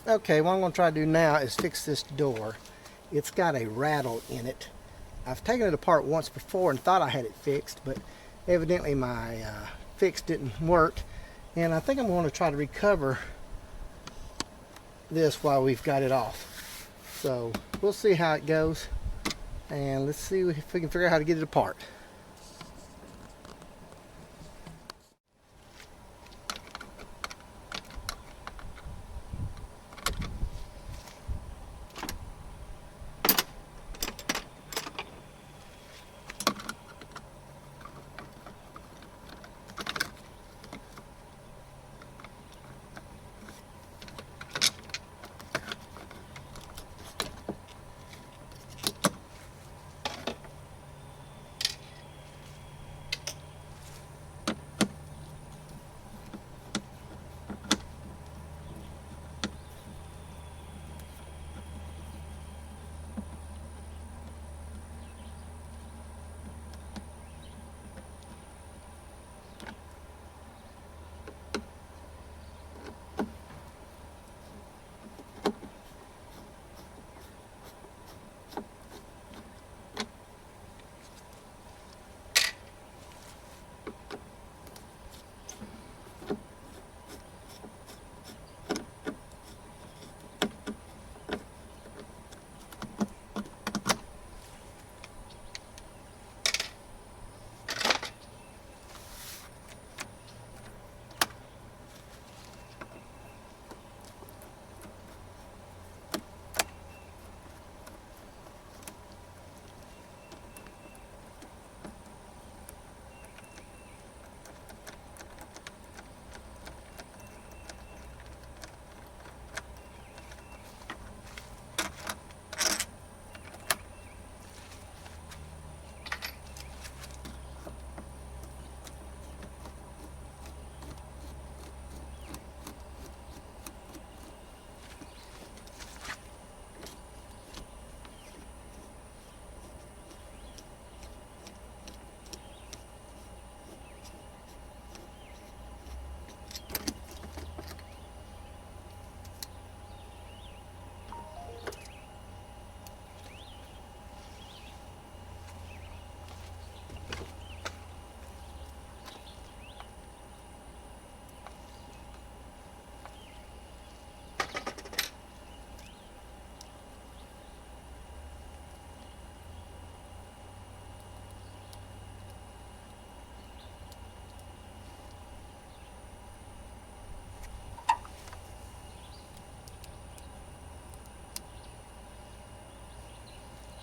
Okay, what I'm going to try to do now is fix this door. It's got a rattle in it. I've taken it apart once before and thought I had it fixed, but evidently my fix didn't work. And I think I'm going to try to recover this while we've got it off. So we'll see how it goes, and let's see if we can figure out how to get it apart.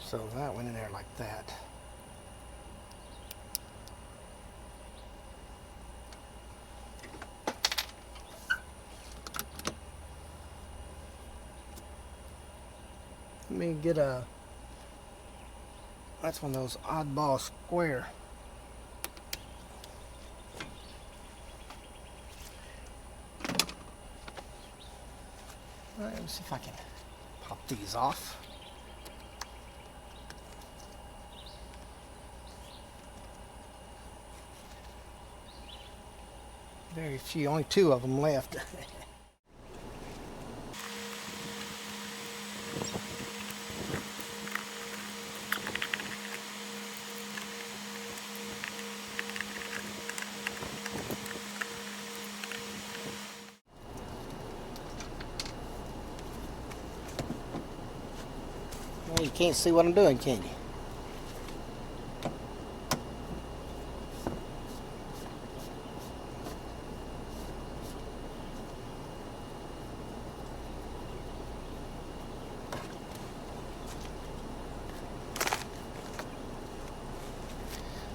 So that went in there like that. Let me get that's one of those oddball square. All right, let me see if I can pop these off. Very few, only 2 of them left. Well, you can't see what I'm doing, can you?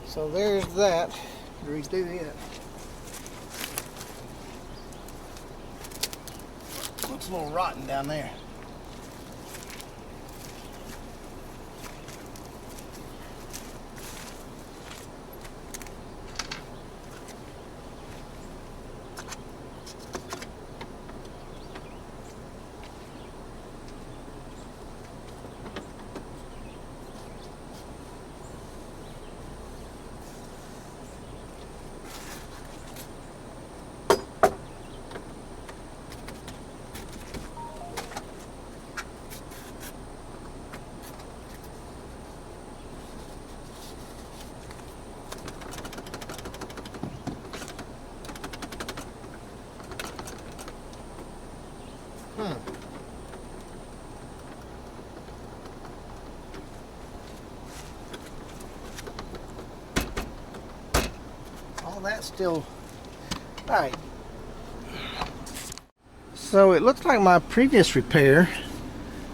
So there's that. Redo it. Looks a little rotten down there. still, all right. So it looks like my previous repair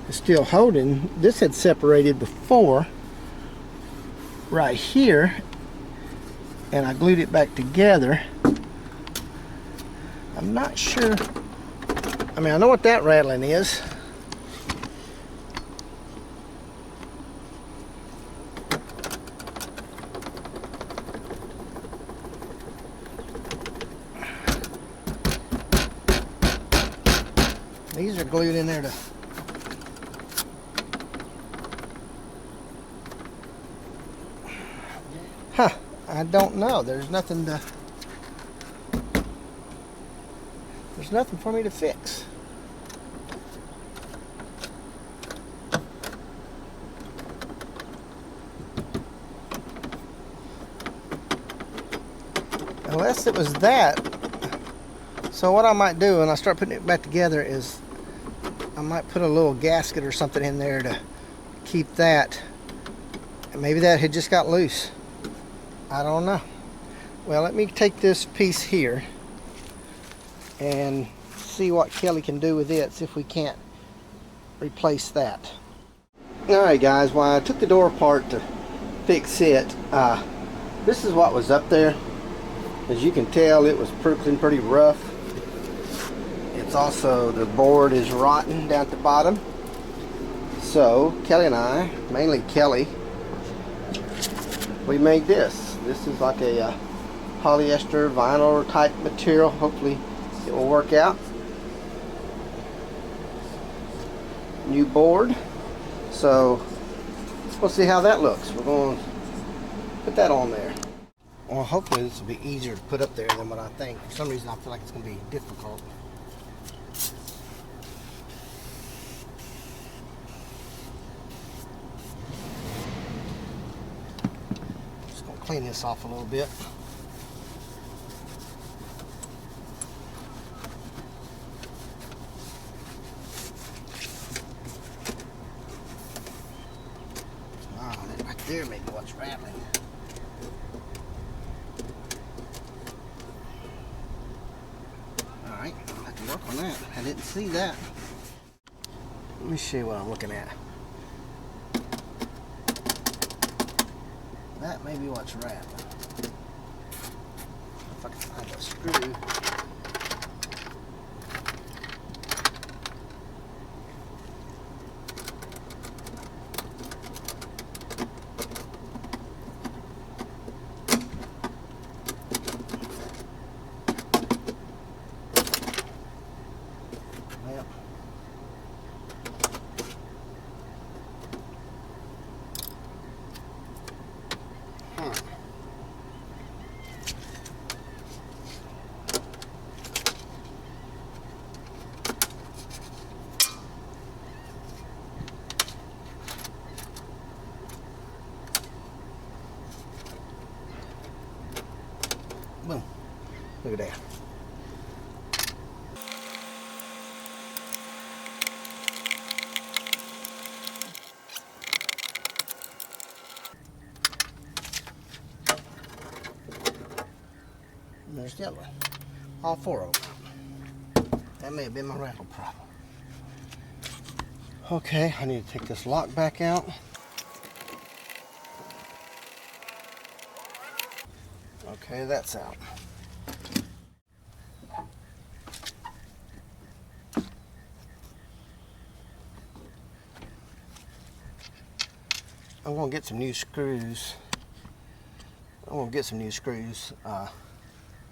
is still holding. This had separated before right here, and I glued it back together. I'm not sure. I mean, I know what that rattling is. These are glued in there to I don't know. There's nothing for me to fix. Unless it was that. So what I might do when I start putting it back together is I might put a little gasket or something in there to keep that. And maybe that had just got loose. I don't know. Well, let me take this piece here and see what Kelly can do with it, see if we can't replace that. Alright guys, while I took the door apart to fix it, this is what was up there. As you can tell, it was pretty rough. It's also, the board is rotten down at the bottom. So Kelly and I, mainly Kelly, we made this. This is like a polyester vinyl type material. Hopefully it will work out. New board. So we'll see how that looks. We're going to put that on there. Well, hopefully this will be easier to put up there than what I think. For some reason I feel like it's going to be difficult. Clean this off a little bit. Ah, that right there may be what's rattling. Alright, I'll have to work on that. I didn't see that. Let me show you what I'm looking at. That may be what's rattling. If I can find a screw. Yep. Boom. Look at that. And there's the other one. All four of them. That may have been my rattle problem. Okay, I need to take this lock back out. Okay, that's out. I'm gonna get some new screws.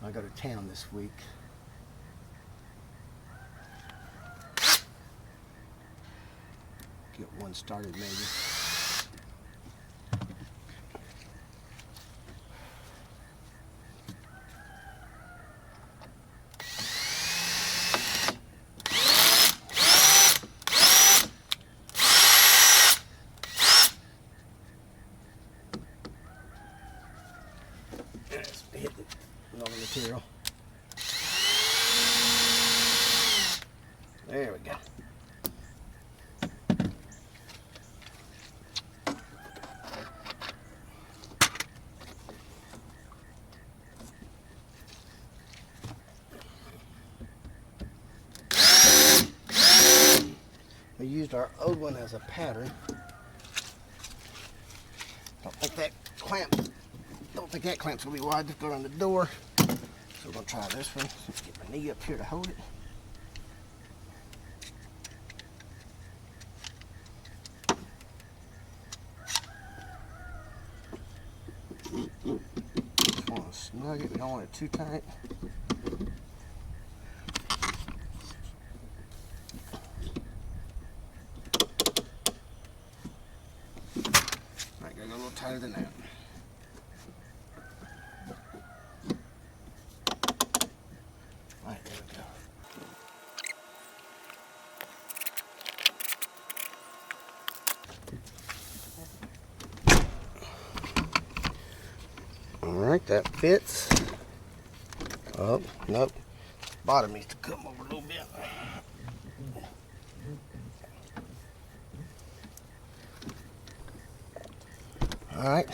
I go to town this week. Get one started maybe. Hitting all the material. There we go. used our old one as a pattern. Don't think that clamp's gonna be wide to go around the door. So we're gonna try this one. Let's get my knee up here to hold it. Just want to snug it. We don't want it too tight. Might go a little tighter than that. Alright, there we go. Alright, that fits. Oh, nope. Bottom needs to come over a little bit. Alright.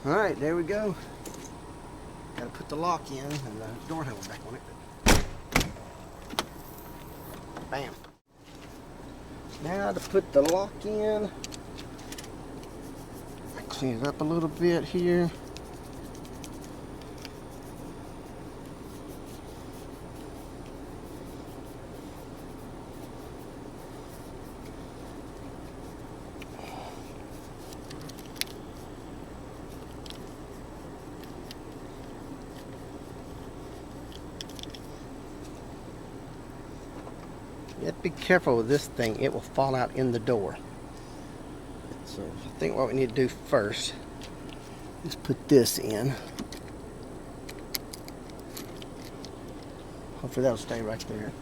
Alright, there we go. Gotta put the lock in and the door handle back on it. Bam. Now to put the lock in, clean it up a little bit here. You have to be careful with this thing, it will fall out in the door. So I think what we need to do first is put this in. Hopefully that'll stay right there.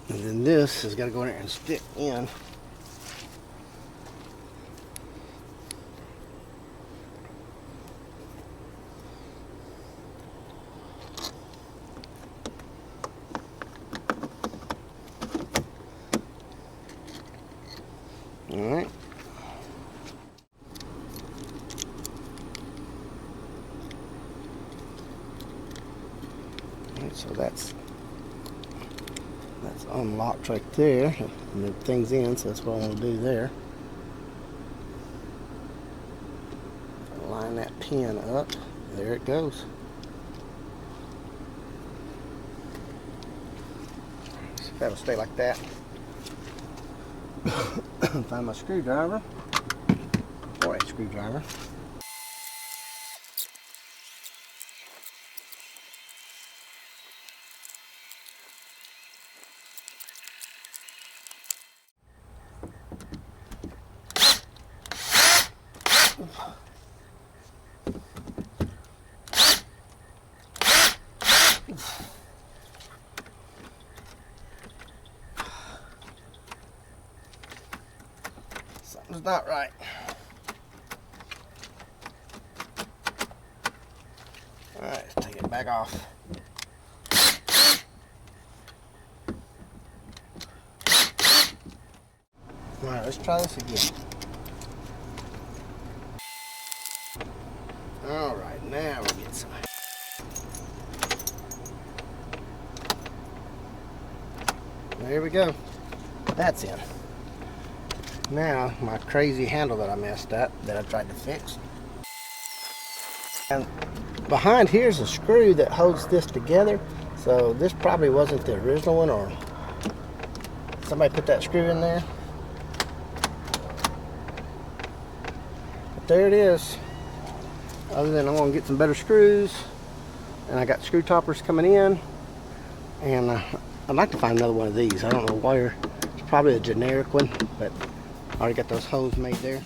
And then this has got to go in there and stick in. Alright. So that's unlocked right there, and the thing's in, so that's what I want to do there. Line that pin up. There it goes. So that'll stay like that. Find my screwdriver, or a screwdriver. Something's not right. Alright, let's take it back off. Alright, let's try this again. Alright, now we get some. There we go. That's in. Now, my crazy handle that I messed up, that I tried to fix. And behind here's a screw that holds this together. So this probably wasn't the original one, or somebody put that screw in there. there it is. Other than I'm gonna get some better screws, and I got screw toppers coming in, and I'd like to find another one of these. I don't know where. It's probably a generic one, but I already got those holes made there.